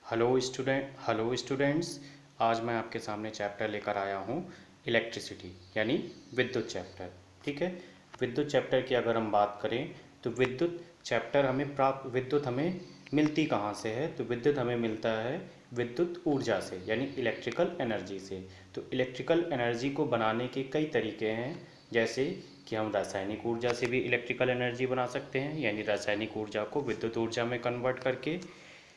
Hello students. आज मैं आपके सामने चैप्टर लेकर आया हूँ इलेक्ट्रिसिटी यानी विद्युत चैप्टर। ठीक है। विद्युत चैप्टर की अगर हम बात करें तो विद्युत हमें मिलती कहाँ से है, तो विद्युत हमें मिलता है विद्युत ऊर्जा से यानी इलेक्ट्रिकल एनर्जी से। तो इलेक्ट्रिकल एनर्जी को बनाने के कई तरीके हैं, जैसे कि हम रासायनिक ऊर्जा से भी इलेक्ट्रिकल एनर्जी बना सकते हैं, यानी रासायनिक ऊर्जा को विद्युत ऊर्जा में कन्वर्ट करके।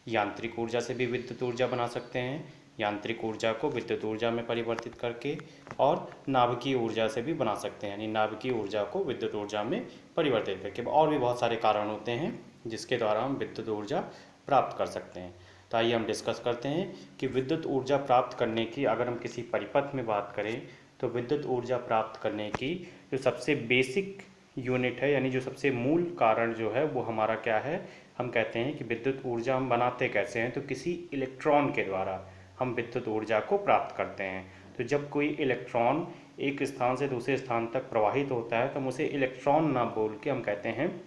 यांत्रिक ऊर्जा से भी विद्युत ऊर्जा बना सकते हैं, यांत्रिक ऊर्जा को विद्युत ऊर्जा में परिवर्तित करके। और नाभिकीय ऊर्जा से भी बना सकते हैं, यानी नाभिकीय ऊर्जा को विद्युत ऊर्जा में परिवर्तित करके। और भी बहुत सारे कारण होते हैं जिसके द्वारा हम विद्युत ऊर्जा प्राप्त कर सकते हैं। तो आइए हम डिस्कस करते हैं कि विद्युत ऊर्जा प्राप्त करने की, अगर हम किसी परिपथ में बात करें तो विद्युत ऊर्जा प्राप्त करने की जो सबसे बेसिक यूनिट है, यानी जो सबसे मूल कारण जो है वो हमारा क्या है, हम कहते हैं कि विद्युत ऊर्जा हम बनाते कैसे हैं, तो किसी इलेक्ट्रॉन के द्वारा हम विद्युत ऊर्जा को प्राप्त करते हैं। तो जब कोई इलेक्ट्रॉन एक स्थान से दूसरे स्थान तक प्रवाहित होता है तो हम उसे इलेक्ट्रॉन ना बोल के हम कहते हैं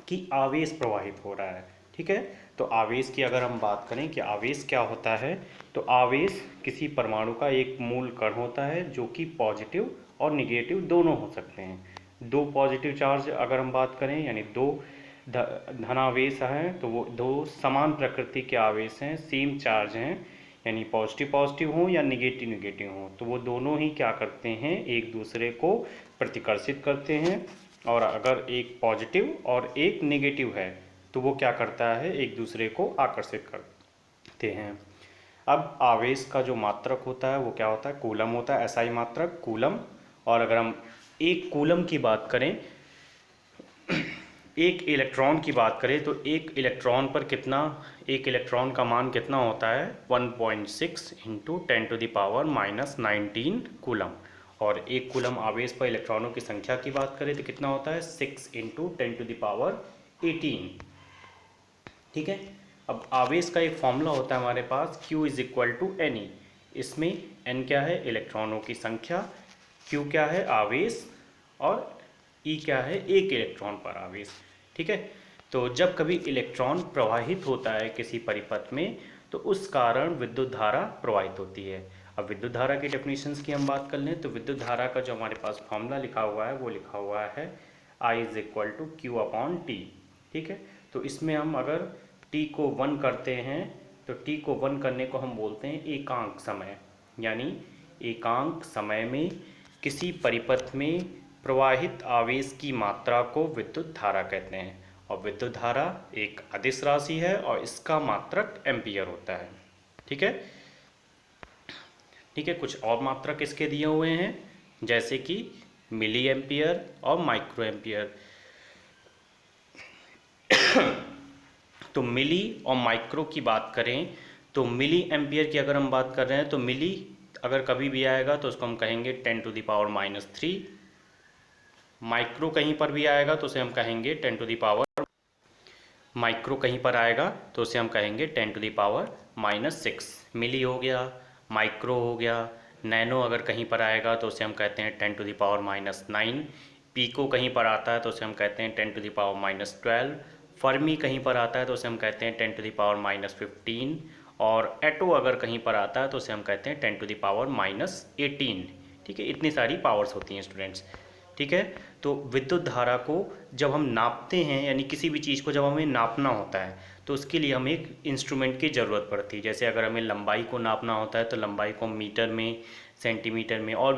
कि आवेश प्रवाहित हो रहा है। ठीक है। तो आवेश की अगर हम बात करें कि आवेश क्या होता है, तो आवेश किसी परमाणु का एक मूल कण होता है जो कि पॉजिटिव और निगेटिव दोनों हो सकते हैं। दो पॉजिटिव चार्ज अगर हम बात करें, यानी दो धनावेश हैं, तो वो दो समान प्रकृति के आवेश हैं, सेम चार्ज हैं, यानी पॉजिटिव पॉजिटिव हों या निगेटिव निगेटिव हों, तो वो दोनों ही क्या करते हैं, एक दूसरे को प्रतिकर्षित करते हैं। और अगर एक पॉजिटिव और एक नेगेटिव है तो वो क्या करता है, एक दूसरे को आकर्षित करते हैं। अब आवेश का जो मात्रक होता है वो क्या होता है, कूलम होता है, एसआई मात्रक कूलम। और अगर हम एक कूलम की बात करें, एक इलेक्ट्रॉन की बात करें, तो एक इलेक्ट्रॉन पर कितना, एक इलेक्ट्रॉन का मान कितना होता है, 1.6 इंटू 10⁻⁻19 कूलम। और एक कूलम आवेश पर इलेक्ट्रॉनों की संख्या की बात करें तो कितना होता है, 6 इंटू 10⁻18। ठीक है। अब आवेश का एक फॉर्मूला होता है हमारे पास, Q is equal to n e. इसमें n क्या है, इलेक्ट्रॉनों की संख्या, Q क्या है, आवेश, और E क्या है, एक इलेक्ट्रॉन पर आवेश। ठीक है। तो जब कभी इलेक्ट्रॉन प्रवाहित होता है किसी परिपथ में तो उस कारण विद्युत धारा प्रवाहित होती है। अब विद्युत धारा की डेफिनेशंस की हम बात कर लें तो विद्युत धारा का जो हमारे पास फॉर्मूला लिखा हुआ है वो लिखा हुआ है I is equal to Q upon T. ठीक है। तो इसमें हम अगर t को 1 करते हैं तो t को 1 करने को हम बोलते हैं एकांक समय, यानी एकांक समय में किसी परिपथ में प्रवाहित आवेश की मात्रा को विद्युत धारा कहते हैं। और विद्युत धारा एक अदिश राशि है और इसका मात्रक एम्पियर होता है। ठीक है। ठीक है। कुछ और मात्रक इसके दिए हुए हैं, जैसे कि मिली एम्पियर और माइक्रो एम्पियर। तो मिली और माइक्रो की बात करें तो मिली एम्पियर की अगर हम बात कर रहे हैं तो मिली अगर कभी भी आएगा तो उसको हम कहेंगे 10⁻³ माइक्रो कहीं पर भी आएगा तो उसे हम कहेंगे 10⁻, माइक्रो कहीं पर आएगा तो उसे हम कहेंगे 10⁻⁻6 मिली हो गया, माइक्रो हो गया। नैनो अगर कहीं पर आएगा तो उसे हम कहते हैं 10⁻⁹। पीको कहीं पर आता है तो उसे हम कहते हैं 10⁻12। फर्मी कहीं पर आता है तो उसे हम कहते हैं 10⁻15। और एटो अगर कहीं पर आता है तो उसे हम कहते हैं 10⁻18। ठीक है। इतनी सारी पावर्स होती हैं स्टूडेंट्स। ठीक है। तो विद्युत धारा को जब हम नापते हैं, यानी किसी भी चीज़ को जब हमें नापना होता है तो उसके लिए हमें एक इंस्ट्रूमेंट की ज़रूरत पड़ती है। जैसे अगर हमें लंबाई को नापना होता है तो लंबाई को मीटर में, सेंटीमीटर में, और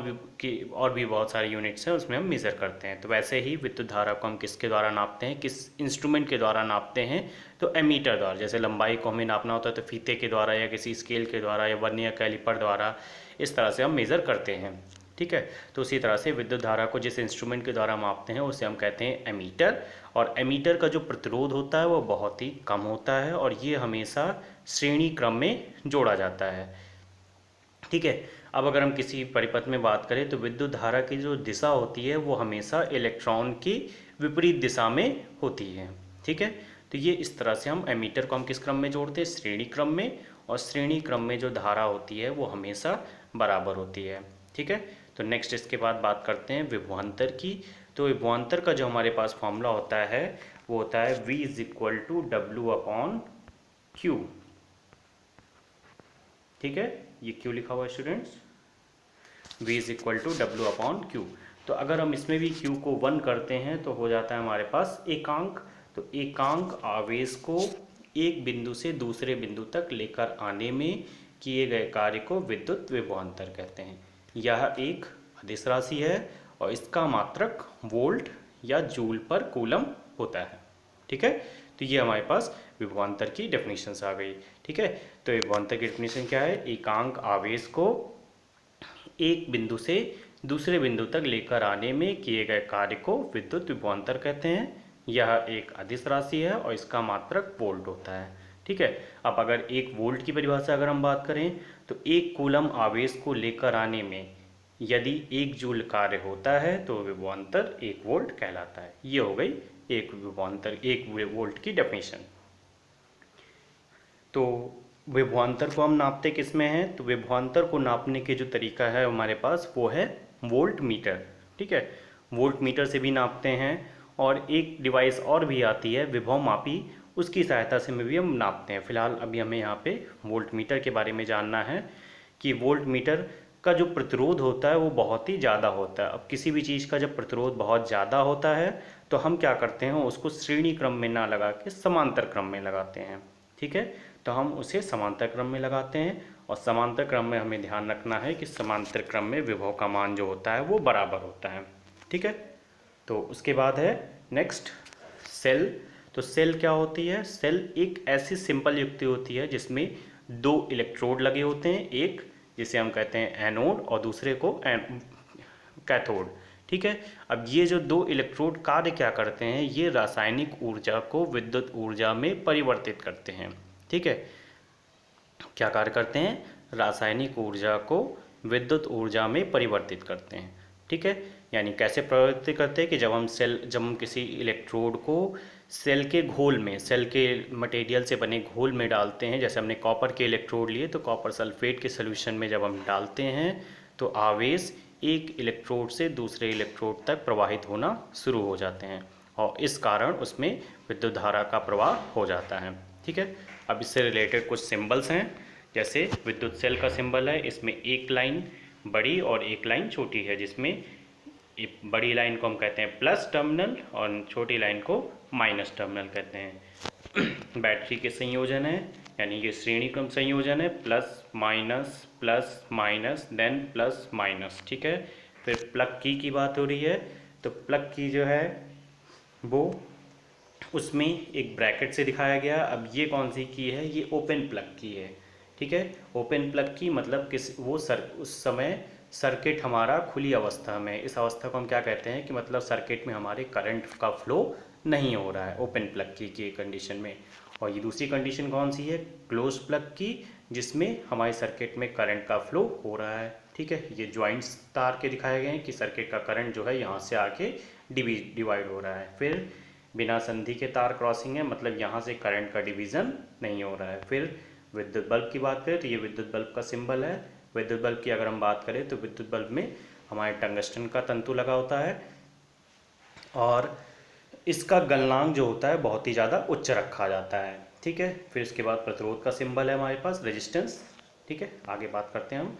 भी बहुत सारे यूनिट्स हैं उसमें हम मेज़र करते हैं। तो वैसे ही विद्युत धारा को हम किसके द्वारा नापते हैं, किस इंस्ट्रूमेंट के द्वारा नापते हैं, तो एमीटर द्वारा। जैसे लंबाई को हमें नापना होता है तो फीते के द्वारा या किसी स्केल के द्वारा या वर्नियर कैलिपर द्वारा, इस तरह से हम मेज़र करते हैं। ठीक है। तो उसी तरह से विद्युत धारा को जिस इंस्ट्रूमेंट के द्वारा मापते हैं उसे हम कहते हैं एमीटर। और एमीटर का जो प्रतिरोध होता है वो बहुत ही कम होता है और ये हमेशा श्रेणी क्रम में जोड़ा जाता है। ठीक है। अब अगर हम किसी परिपथ में बात करें तो विद्युत धारा की जो दिशा होती है वो हमेशा इलेक्ट्रॉन की विपरीत दिशा में होती है। ठीक है। तो ये इस तरह से हम एमीटर को हम किस क्रम में जोड़ते हैं, श्रेणी क्रम में। और श्रेणी क्रम में जो धारा होती है वो हमेशा बराबर होती है। ठीक है। तो नेक्स्ट इसके बाद बात करते हैं विभवांतर की। तो विभवांतर का जो हमारे पास फॉर्मूला होता है वो होता है V is equal to W upon Q। ठीक है, ये क्यों लिखा हुआ है students, V is equal to W upon Q. तो अगर हम इसमें भी Q को 1 करते हैं तो हो जाता है हमारे पास एकांक। तो एकांक आवेश को एक बिंदु से दूसरे बिंदु तक लेकर आने में किए गए कार्य को विद्युत विभवांतर कहते हैं। यह एक अदिश राशि है और इसका मात्रक वोल्ट या जूल पर कूलम होता है। ठीक है, तो ये हमारे पास विभवांतर की डेफिनेशन आ गई। ठीक है, तो विभवांतर की डेफिनेशन क्या है, एकांक आवेश को एक बिंदु से दूसरे बिंदु तक लेकर आने में किए गए कार्य को विद्युत विभवांतर कहते हैं। यह एक अदिश राशि है और इसका मात्रक वोल्ट होता है। ठीक है, अब अगर एक वोल्ट की परिभाषा अगर हम बात करें तो एक कूलम आवेश को लेकर आने में यदि एक जूल कार्य होता है तो विभवांतर एक वोल्ट कहलाता है। ये हो गई एक विभवांतर एक वोल्ट की डेफिनेशन। तो विभवांतर को हम नापते किस में हैं, तो विभवांतर को नापने के जो तरीका है हमारे पास वो है वोल्ट मीटर। ठीक है, वोल्ट मीटर से भी नापते हैं और एक डिवाइस और भी आती है विभव मापी, उसकी सहायता से भी हम नापते हैं। फिलहाल अभी हमें यहाँ पे वोल्ट मीटर के बारे में जानना है कि वोल्ट मीटर का जो प्रतिरोध होता है वो बहुत ही ज़्यादा होता है। अब किसी भी चीज़ का जब प्रतिरोध बहुत ज़्यादा होता है तो हम क्या करते हैं, उसको श्रेणी क्रम में ना लगा के समांतर क्रम में लगाते हैं। ठीक है, तो हम उसे समांतर क्रम में लगाते हैं और समांतर क्रम में हमें ध्यान रखना है कि समांतर क्रम में विभव का मान जो होता है वो बराबर होता है। ठीक है, तो उसके बाद है नेक्स्ट सेल। तो सेल क्या होती है, सेल एक ऐसी सिंपल युक्ति होती है जिसमें दो इलेक्ट्रोड लगे होते हैं, एक जिसे हम कहते हैं एनोड और दूसरे को कैथोड। ठीक है, अब ये जो दो इलेक्ट्रोड कार्य क्या करते हैं, ये रासायनिक ऊर्जा को विद्युत ऊर्जा में परिवर्तित करते हैं। ठीक है, क्या कार्य करते हैं, रासायनिक ऊर्जा को विद्युत ऊर्जा में परिवर्तित करते हैं। ठीक है, यानी कैसे परिवर्तित करते हैं कि जब हम किसी इलेक्ट्रोड को सेल के घोल में, सेल के मटेरियल से बने घोल में डालते हैं, जैसे हमने कॉपर के इलेक्ट्रोड लिए तो कॉपर सल्फेट के सोल्यूशन में जब हम डालते हैं तो आवेश एक इलेक्ट्रोड से दूसरे इलेक्ट्रोड तक प्रवाहित होना शुरू हो जाते हैं और इस कारण उसमें विद्युत धारा का प्रवाह हो जाता है। ठीक है, अब इससे रिलेटेड कुछ सिंबल्स हैं, जैसे विद्युत सेल का सिंबल है, इसमें एक लाइन बड़ी और एक लाइन छोटी है, जिसमें बड़ी लाइन को हम कहते हैं प्लस टर्मिनल और छोटी लाइन को माइनस टर्मिनल कहते हैं। बैटरी के संयोजन है, यानी ये श्रेणी क्रम संयोजन है, plus minus then plus minus. ठीक है, फिर प्लग की बात हो रही है, तो प्लग की जो है वो उसमें एक ब्रैकेट से दिखाया गया। अब ये कौन सी की है, ये ओपन प्लग की है। ठीक है, ओपन प्लग की मतलब उस समय सर्किट हमारा खुली अवस्था में, इस अवस्था को हम क्या कहते हैं कि मतलब सर्किट में हमारे करंट का फ्लो नहीं हो रहा है ओपन प्लग की कंडीशन में। और ये दूसरी कंडीशन कौन सी है, क्लोज प्लग की, जिसमें हमारे सर्किट में करंट का फ्लो हो रहा है। ठीक है, ये ज्वाइंट्स तार के दिखाए गए हैं कि सर्किट का करंट जो है यहाँ से आके डिवाइड हो रहा है। फिर बिना संधि के तार क्रॉसिंग है, मतलब यहाँ से करंट का डिवीज़न नहीं हो रहा है। फिर विद्युत बल्ब की बात करें तो ये विद्युत बल्ब का सिंबल है। विद्युत बल्ब की अगर हम बात करें तो विद्युत बल्ब में हमारे टंगस्टन का तंतु लगा होता है और इसका गलनांक जो होता है बहुत ही ज़्यादा उच्च रखा जाता है। ठीक है, फिर इसके बाद प्रतिरोध का सिंबल है हमारे पास रेजिस्टेंस। ठीक है, आगे बात करते हैं हम।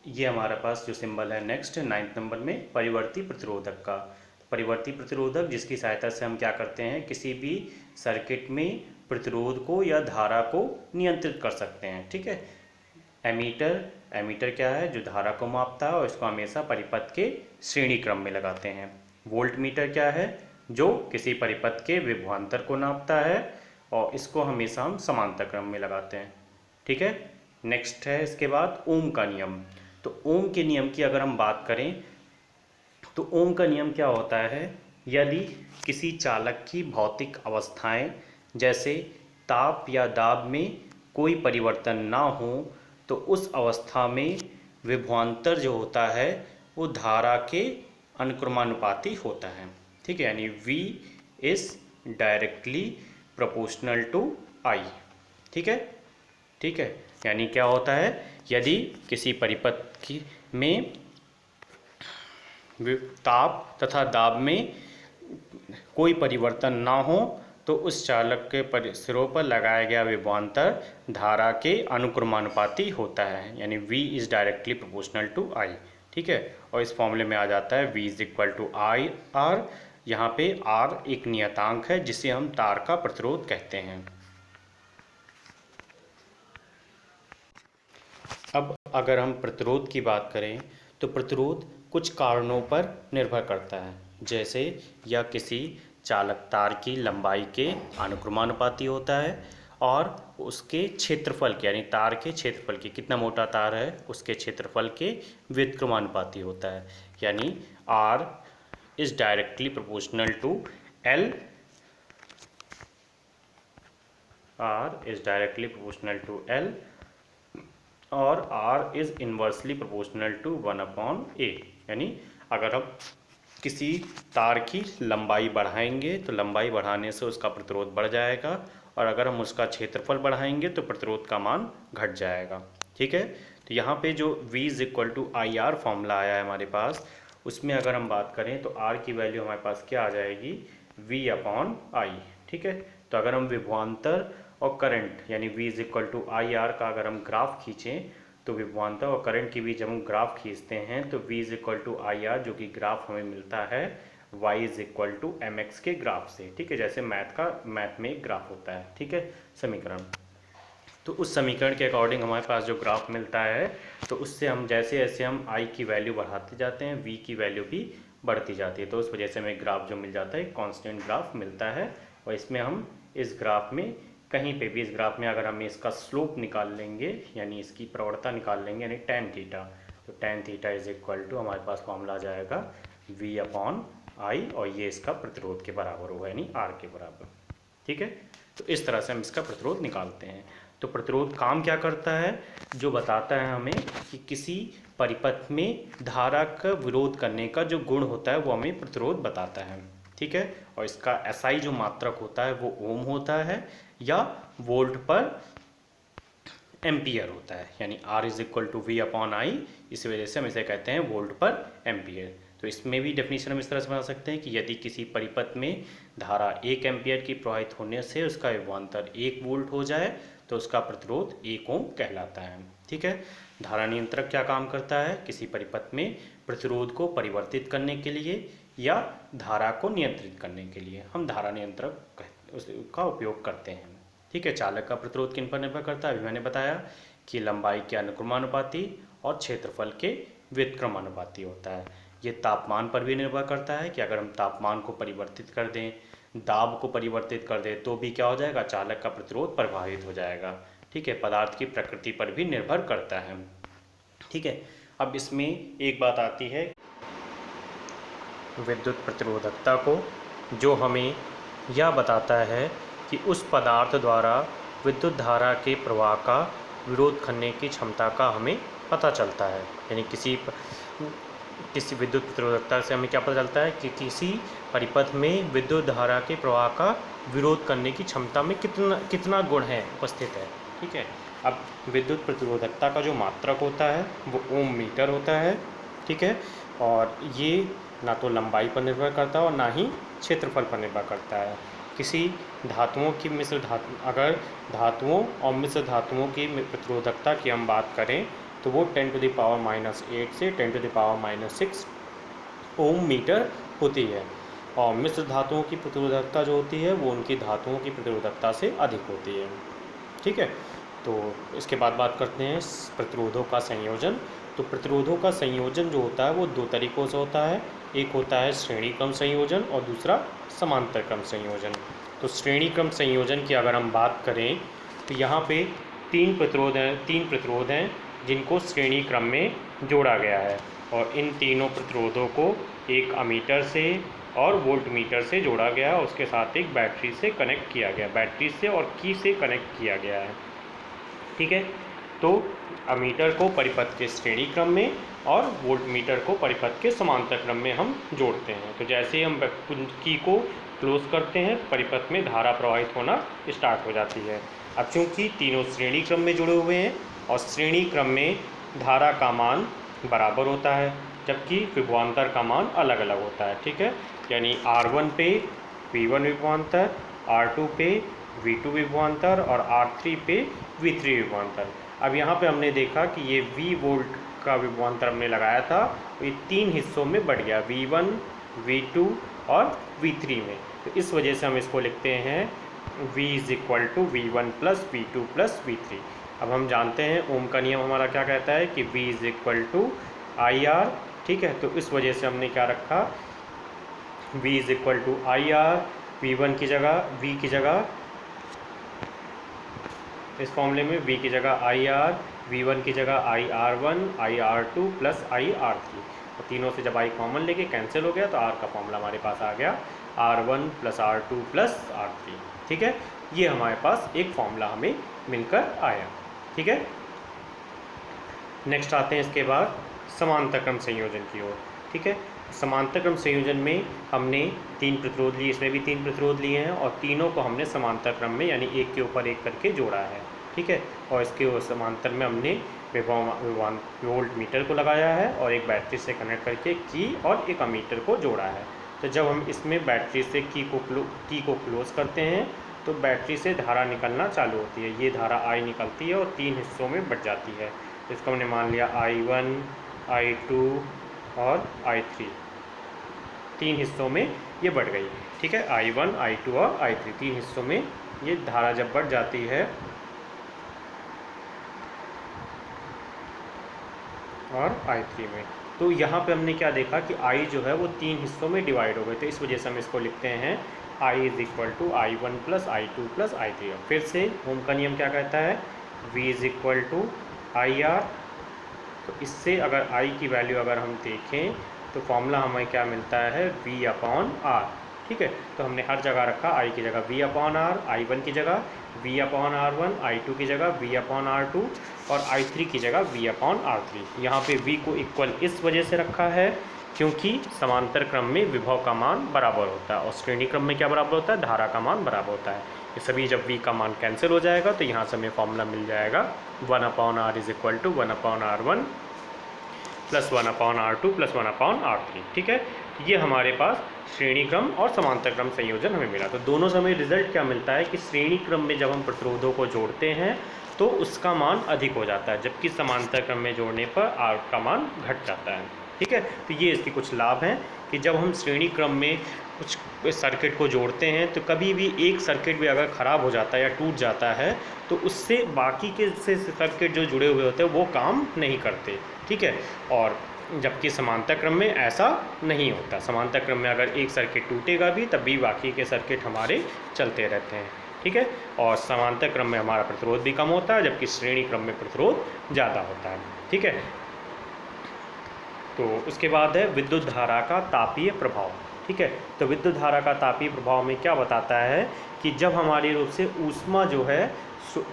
ये हमारे पास जो सिंबल है नेक्स्ट 9th नंबर में परिवर्ती प्रतिरोधक का। परिवर्ती प्रतिरोधक जिसकी सहायता से हम क्या करते हैं, किसी भी सर्किट में प्रतिरोध को या धारा को नियंत्रित कर सकते हैं। ठीक है, एमीटर क्या है, जो धारा को मापता है और इसको हमेशा परिपथ के श्रेणी क्रम में लगाते हैं। वोल्ट मीटर क्या है, जो किसी परिपथ के विभवांतर को नापता है और इसको हमेशा हम समांतर क्रम में लगाते हैं। ठीक है, नेक्स्ट है इसके बाद ओम का नियम। तो ओम के नियम की अगर हम बात करें तो ओम का नियम क्या होता है, यदि किसी चालक की भौतिक अवस्थाएं जैसे ताप या दाब में कोई परिवर्तन ना हो तो उस अवस्था में विभवांतर जो होता है वो धारा के अनुक्रमानुपाती होता है। ठीक है, यानी V is directly proportional to I। ठीक है, यानी क्या होता है, यदि किसी परिपथ में ताप तथा दाब में कोई परिवर्तन ना हो तो उस चालक के सिरों पर लगाया गया विभवांतर धारा के अनुक्रमानुपाती होता है, यानी V is directly proportional to I। ठीक है, और इस फॉर्मूले में आ जाता है V is equal to I R. यहाँ पे R एक नियतांक है जिसे हम तार का प्रतिरोध कहते हैं। अब अगर हम प्रतिरोध की बात करें तो प्रतिरोध कुछ कारणों पर निर्भर करता है, जैसे यह किसी चालक तार की लंबाई के अनुक्रमानुपाती होता है और उसके क्षेत्रफल के, यानी तार के क्षेत्रफल की, कितना मोटा तार है उसके क्षेत्रफल के व्युत्क्रमानुपाती होता है, यानी R is directly proportional to L। R is directly proportional to L और R is inversely proportional to 1/A। यानी अगर हम किसी तार की लंबाई बढ़ाएंगे तो लंबाई बढ़ाने से उसका प्रतिरोध बढ़ जाएगा, और अगर हम उसका क्षेत्रफल बढ़ाएंगे तो प्रतिरोध का मान घट जाएगा। ठीक है, तो यहाँ पे जो V is equal to I R formula आया है हमारे पास, उसमें अगर हम बात करें तो R की वैल्यू हमारे पास क्या आ जाएगी, V/I। ठीक है, तो अगर हम विभवांतर और करंट यानी V is equal to I R का अगर हम ग्राफ खींचें तो विभवांतर और करंट के बीच जब हम ग्राफ खींचते हैं तो V is equal to I R जो कि ग्राफ हमें मिलता है Y is equal to mx के ग्राफ से। ठीक है, जैसे मैथ में एक ग्राफ होता है, ठीक है, समीकरण। तो उस समीकरण के अकॉर्डिंग हमारे पास जो ग्राफ मिलता है तो उससे हम जैसे जैसे हम I की वैल्यू बढ़ाते जाते हैं V की वैल्यू भी बढ़ती जाती है, तो उस वजह से हमें ग्राफ जो मिल जाता है कांस्टेंट ग्राफ मिलता है। और इसमें हम इस ग्राफ में कहीं पे भी, इस ग्राफ में अगर हम इसका स्लोप निकाल लेंगे यानी इसकी प्रवणता निकाल लेंगे यानी tan थीटा, तो tan theta is equal to हमारे पास फॉर्मूला आ जाएगा V/I और ये इसका प्रतिरोध के बराबर होगा यानी R के बराबर। ठीक है, तो इस तरह से हम इसका प्रतिरोध निकालते हैं। तो प्रतिरोध काम क्या करता है, जो बताता है हमें कि किसी परिपथ में धारा का विरोध करने का जो गुण होता है वो हमें प्रतिरोध बताता है। ठीक है, और इसका SI जो मात्रक होता है वो ओम होता है या वोल्ट पर एम्पियर होता है, यानी R is equal to V/I। इस वजह से हम इसे कहते हैं वोल्ट पर एम्पियर। तो इसमें भी डेफिनेशन हम इस तरह से बना सकते हैं कि यदि किसी परिपथ में धारा 1 एम्पियर की प्रवाहित होने से उसका विभवांतर 1 वोल्ट हो जाए तो उसका प्रतिरोध 1 ओम कहलाता है। ठीक है, धारा नियंत्रक क्या काम करता है, किसी परिपथ में प्रतिरोध को परिवर्तित करने के लिए या धारा को नियंत्रित करने के लिए हम धारा नियंत्रक का उपयोग करते हैं। ठीक है, चालक का प्रतिरोध किन पर निर्भर करता है, अभी मैंने बताया कि लंबाई के अनुक्रमानुपाती और क्षेत्रफल के व्युत्क्रमानुपाती होता है। ये तापमान पर भी निर्भर करता है कि अगर हम तापमान को परिवर्तित कर दें, दाब को परिवर्तित कर दें तो भी क्या हो जाएगा, चालक का प्रतिरोध प्रभावित हो जाएगा। ठीक है, पदार्थ की प्रकृति पर भी निर्भर करता है। ठीक है, अब इसमें एक बात आती है विद्युत प्रतिरोधकता को, जो हमें यह बताता है कि उस पदार्थ द्वारा विद्युत धारा के प्रवाह का विरोध करने की क्षमता का हमें पता चलता है। यानी किसी विद्युत प्रतिरोधकता से हमें क्या पता चलता है कि किसी परिपथ में विद्युत धारा के प्रवाह का विरोध करने की क्षमता में कितना गुण है उपस्थित है। ठीक है, अब विद्युत प्रतिरोधकता का जो मात्रक होता है वो ओम मीटर होता है। ठीक है, और ये ना तो लंबाई पर निर्भर करता है और ना ही क्षेत्रफल पर निर्भर करता है। किसी धातुओं की अगर धातुओं और मिश्र धातुओं की प्रतिरोधकता की हम बात करें तो वो 10⁻⁻8 से 10⁻⁻6 ओम मीटर होती है, और मिश्र धातुओं की प्रतिरोधकता जो होती है वो उनकी धातुओं की प्रतिरोधकता से अधिक होती है। ठीक है, तो इसके बाद बात करते हैं प्रतिरोधों का संयोजन। तो प्रतिरोधों का संयोजन जो होता है वो 2 तरीक़ों से होता है, एक होता है श्रेणी क्रम संयोजन और दूसरा समांतर क्रम संयोजन। तो श्रेणी क्रम संयोजन की अगर हम बात करें तो यहाँ पे 3 प्रतिरोध हैं जिनको श्रेणी क्रम में जोड़ा गया है, और इन तीनों प्रतिरोधों को एक अमीटर से और वोल्टमीटर से जोड़ा गया है, उसके साथ एक बैटरी से कनेक्ट किया गया, बैटरी से और की से कनेक्ट किया गया है। ठीक है, तो अमीटर को परिपथ के श्रेणी क्रम में और वोल्टमीटर को परिपथ के समांतर क्रम में हम जोड़ते हैं। तो जैसे हम की को क्लोज करते हैं परिपथ में धारा प्रवाहित होना स्टार्ट हो जाती है। अब चूँकि तीनों श्रेणी क्रम में जुड़े हुए हैं और श्रेणी क्रम में धारा का मान बराबर होता है जबकि विभवांतर का मान अलग अलग होता है। ठीक है, यानी R1 पे V1 विभवांतर R2 पे V2 विभवांतर और R3 पे V3 विभवांतर। अब यहाँ पे हमने देखा कि ये V वोल्ट का विभवांतर हमने लगाया था, ये 3 हिस्सों में बढ़ गया, V1, V2 और V3 में। तो इस वजह से हम इसको लिखते हैं V is equal to V1 plus V2 plus V3। अब हम जानते हैं ओम का नियम हमारा क्या कहता है कि V is equal to IR, ठीक है। तो इस वजह से हमने क्या रखा, V is equal to IR, V1 की जगह V की जगह, इस फॉर्मूले में V की जगह IR, V1 की जगह IR1, IR2 प्लस IR3। तो तीनों से जब I कॉमन लेके कैंसिल हो गया तो R का फॉर्मूला हमारे पास आ गया R1 plus R2 plus R3, ठीक है। ये हमारे पास एक फॉर्मूला हमें मिलकर आया, ठीक है। नेक्स्ट आते हैं इसके बाद समांतर क्रम संयोजन की ओर, ठीक है। समांतर क्रम संयोजन में हमने 3 प्रतिरोध लिए, इसमें भी 3 प्रतिरोध लिए हैं और तीनों को हमने समांतर क्रम में यानी एक के ऊपर एक करके जोड़ा है, ठीक है। और इसके समांतर में हमने वोल्ट मीटर को लगाया है और एक बैटरी से कनेक्ट करके की और एक अमीटर को जोड़ा है। तो जब हम इसमें बैटरी से की को क्लोज करते हैं तो बैटरी से धारा निकलना चालू होती है, ये धारा I निकलती है और 3 हिस्सों में बढ़ जाती है। तो इसको हमने मान लिया I1, I2 और I3, 3 हिस्सों में ये बढ़ गई, ठीक है। I1, I2 और I3 3 हिस्सों में ये धारा जब बढ़ जाती है और I3 में, तो यहाँ पे हमने क्या देखा कि I जो है वो 3 हिस्सों में डिवाइड हो गए। तो इस वजह से हम इसको लिखते हैं I is equal to I1 plus I2 plus I3। फिर से ओम का नियम क्या कहता है, V is equal to IR। तो इससे अगर I की वैल्यू अगर हम देखें तो फॉर्मूला हमें क्या मिलता है, V अपॉन R, ठीक है। तो हमने हर जगह रखा I की जगह V अपॉन R, I1 की जगह V अपॉन R1, I2 की जगह V अपॉन R2 और I3 की जगह V अपॉन R3। यहाँ पे V को इक्वल इस वजह से रखा है क्योंकि समांतर क्रम में विभव का मान बराबर होता है और श्रेणी क्रम में क्या बराबर होता है, धारा का मान बराबर होता है। ये सभी जब V का मान कैंसिल हो जाएगा तो यहाँ से हमें फॉर्मूला मिल जाएगा 1 upon R is equal to 1 upon R1 plus 1 upon R2 plus 1 upon R3, ठीक है। ये हमारे पास श्रेणी क्रम और समांतर क्रम संयोजन हमें मिला। तो दोनों से हमें रिजल्ट क्या मिलता है कि श्रेणी क्रम में जब हम प्रतिरोधों को जोड़ते हैं तो उसका मान अधिक हो जाता है, जबकि समांतर क्रम में जोड़ने पर R का मान घट जाता है, ठीक है। तो ये इसके कुछ लाभ हैं कि जब हम श्रेणी क्रम में कुछ सर्किट को जोड़ते हैं तो कभी भी एक सर्किट भी अगर ख़राब हो जाता है या टूट जाता है तो उससे बाकी के से सर्किट जो जुड़े हुए होते हैं वो काम नहीं करते, ठीक है। और जबकि समांतर क्रम में ऐसा नहीं होता, समांतर क्रम में अगर एक सर्किट टूटेगा भी तब भी बाकी के सर्किट हमारे चलते रहते हैं, ठीक है। और समांतर क्रम में हमारा प्रतिरोध भी कम होता है जबकि श्रेणी क्रम में प्रतिरोध ज़्यादा होता है, ठीक है। तो उसके बाद है विद्युत धारा का तापीय प्रभाव, ठीक है। तो विद्युत धारा का तापीय प्रभाव में क्या बताता है कि जब हमारे रूप से ऊष्मा जो है,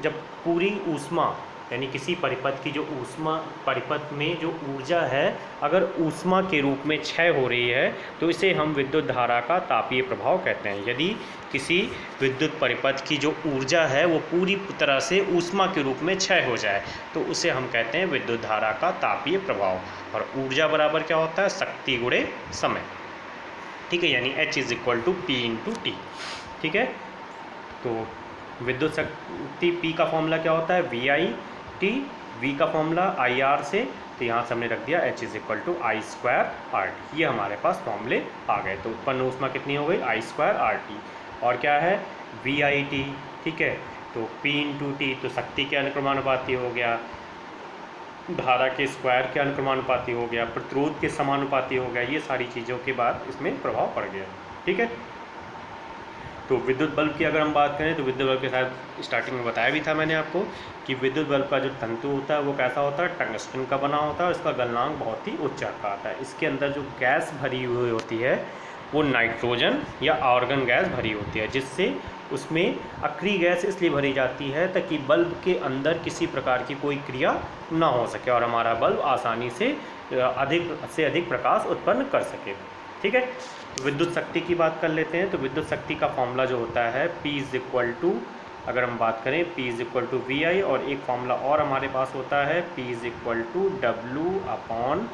जब पूरी ऊष्मा यानी किसी परिपथ की जो ऊष्मा, परिपथ में जो ऊर्जा है अगर ऊष्मा के रूप में क्षय हो रही है तो इसे हम विद्युत धारा का तापीय प्रभाव कहते हैं। यदि किसी विद्युत परिपथ की जो ऊर्जा है वो पूरी तरह से ऊष्मा के रूप में क्षय हो जाए तो उसे हम कहते हैं विद्युत धारा का तापीय प्रभाव। और ऊर्जा बराबर क्या होता है, शक्ति गुणे समय, ठीक है, यानी H is equal to P into T, ठीक है। तो विद्युत शक्ति P का फॉर्मूला क्या होता है, VI/T, V का फॉर्मूला IR से, तो यहाँ से हमने रख दिया H is equal to I square RT। ये हमारे पास फॉर्मूले आ गए। तो उत्पन्न ऊष्मा कितनी हो गई, I स्क्वायर RT, और क्या है VIT, ठीक है। तो P इंटू टी, तो शक्ति के अनुक्रमानुपाती हो गया, धारा के स्क्वायर के अनुक्रमानुपाती हो गया, प्रतिरोध के समानुपाती हो गया। ये सारी चीज़ों के बाद इसमें प्रभाव पड़ गया, ठीक है। तो विद्युत बल्ब की अगर हम बात करें तो विद्युत बल्ब के साथ स्टार्टिंग में बताया भी था मैंने आपको कि विद्युत बल्ब का जो तंतु होता है वो कैसा होता है, टंगस्टन का बना होता है। इसका गलनांक बहुत ही उच्च का आता है। इसके अंदर जो गैस भरी हुई होती है वो नाइट्रोजन या आर्गन गैस भरी होती है, जिससे उसमें अक्रिय गैस इसलिए भरी जाती है ताकि बल्ब के अंदर किसी प्रकार की कोई क्रिया ना हो सके और हमारा बल्ब आसानी से अधिक प्रकाश उत्पन्न कर सके, ठीक है। विद्युत शक्ति की बात कर लेते हैं। तो विद्युत शक्ति का फॉर्मूला जो होता है P इज इक्वल टू, अगर हम बात करें P is equal to VI, और एक फॉर्मूला और हमारे पास होता है P is equal to W upon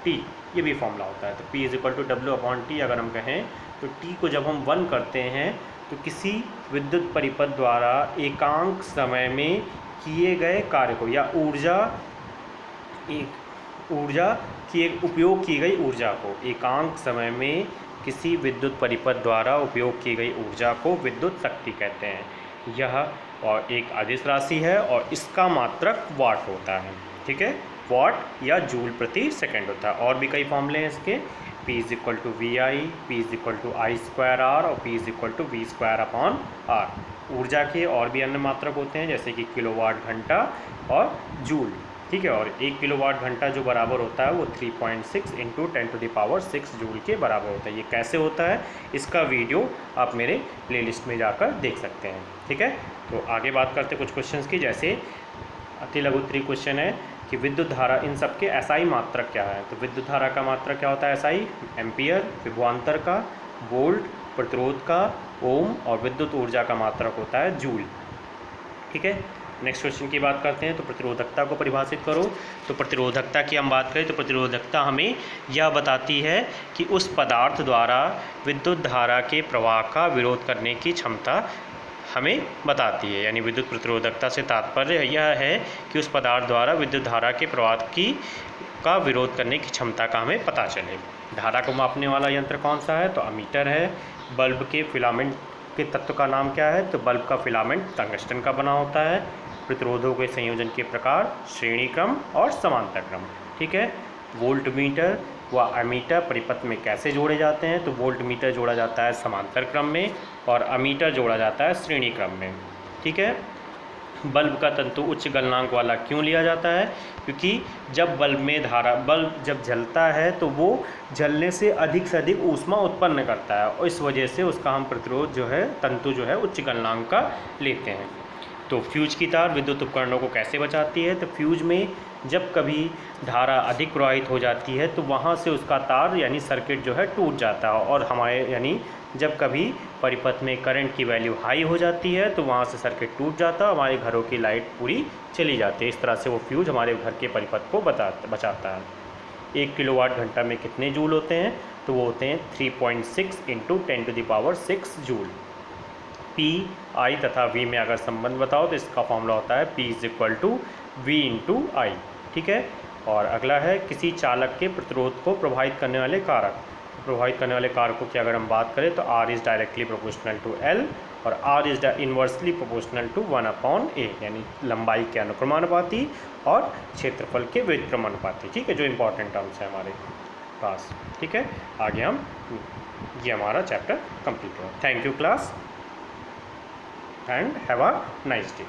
T, ये भी फॉर्मूला होता है। तो P is equal to W upon T अगर हम कहें तो T को जब हम 1 करते हैं तो किसी विद्युत परिपथ द्वारा एकांक समय में किए गए कार्य को या उपयोग की गई ऊर्जा को, एकांक समय में किसी विद्युत परिपथ द्वारा उपयोग की गई ऊर्जा को विद्युत शक्ति कहते हैं। यह और एक अदिश राशि है और इसका मात्रक वाट होता है। ठीक है, वाट या जूल प्रति सेकंड होता है। और भी कई फॉर्मूले हैं इसके, P = VI, P = I²R और P = V²/R। ऊर्जा के और भी अन्य मात्रक होते हैं जैसे कि किलोवाट घंटा और जूल। ठीक है, और 1 किलोवाट घंटा जो बराबर होता है वो 3.6 × 10⁶ जूल के बराबर होता है। ये कैसे होता है इसका वीडियो आप मेरे प्लेलिस्ट में जाकर देख सकते हैं। ठीक है, तो आगे बात करते हैं कुछ क्वेश्चंस की। जैसे अति लघु उत्तरीय क्वेश्चन है कि विद्युत धारा, इन सब के एसआई मात्रक क्या है। तो विद्युत धारा का मात्रक क्या होता है एसआई, एम्पियर, विभवांतर का, वोल्ट, प्रतिरोध का, ओम, और विद्युत ऊर्जा का मात्रक होता है जूल। ठीक है, नेक्स्ट क्वेश्चन की बात करते हैं। तो प्रतिरोधकता को परिभाषित करो। तो प्रतिरोधकता की हम बात करें तो प्रतिरोधकता हमें यह बताती है कि उस पदार्थ द्वारा विद्युत धारा के प्रवाह का विरोध करने की क्षमता हमें बताती है। यानी विद्युत प्रतिरोधकता से तात्पर्य यह है कि उस पदार्थ द्वारा विद्युत धारा के प्रवाह का विरोध करने की क्षमता का हमें पता चले। धारा को मापने वाला यंत्र कौन सा है, तो अमीटर है। बल्ब के फिलामेंट के तत्व का नाम क्या है, तो बल्ब का फिलामेंट टंगस्टन का बना होता है। प्रतिरोधों के संयोजन के प्रकार श्रेणी क्रम और समांतर क्रम। ठीक है, वोल्ट मीटर व अमीटर परिपथ में कैसे जोड़े जाते हैं, तो वोल्ट मीटर जोड़ा जाता है समांतर क्रम में और अमीटर जोड़ा जाता है श्रेणी क्रम में। ठीक है, बल्ब का तंतु उच्च गलनांक वाला क्यों लिया जाता है, क्योंकि जब बल्ब जब जलता है तो वो जलने से अधिक ऊष्मा उत्पन्न करता है और इस वजह से उसका हम प्रतिरोध जो है तंतु जो है उच्च गलनांक का लेते हैं। तो फ्यूज की तार विद्युत उपकरणों को कैसे बचाती है, तो फ्यूज में जब कभी धारा अधिक प्रवाहित हो जाती है तो वहाँ से उसका तार यानी सर्किट जो है टूट जाता है और हमारे यानी जब कभी परिपथ में करंट की वैल्यू हाई हो जाती है तो वहाँ से सर्किट टूट जाता है, हमारे घरों की लाइट पूरी चली जाती है। इस तरह से वो फ्यूज हमारे घर के परिपथ को बचाता है। 1 किलोवाट घंटा में कितने जूल होते हैं, तो वो होते हैं 3.6 × 10⁶ जूल। P, I तथा V में अगर संबंध बताओ तो इसका फॉर्मूला होता है P = V × I। ठीक है, और अगला है किसी चालक के प्रतिरोध को प्रभावित करने वाले कारक। प्रभावित करने वाले कारकों की अगर हम बात करें तो R is directly proportional to L और R is inversely proportional to 1/A, यानी लंबाई के अनुक्रमानुपाती और क्षेत्रफल के व्युत्क्रमानुपाती। ठीक है, जो इंपॉर्टेंट टर्म्स है हमारे पास। ठीक है, आगे ये हमारा चैप्टर कंप्लीट हुआ। Thank you class and have a nice day.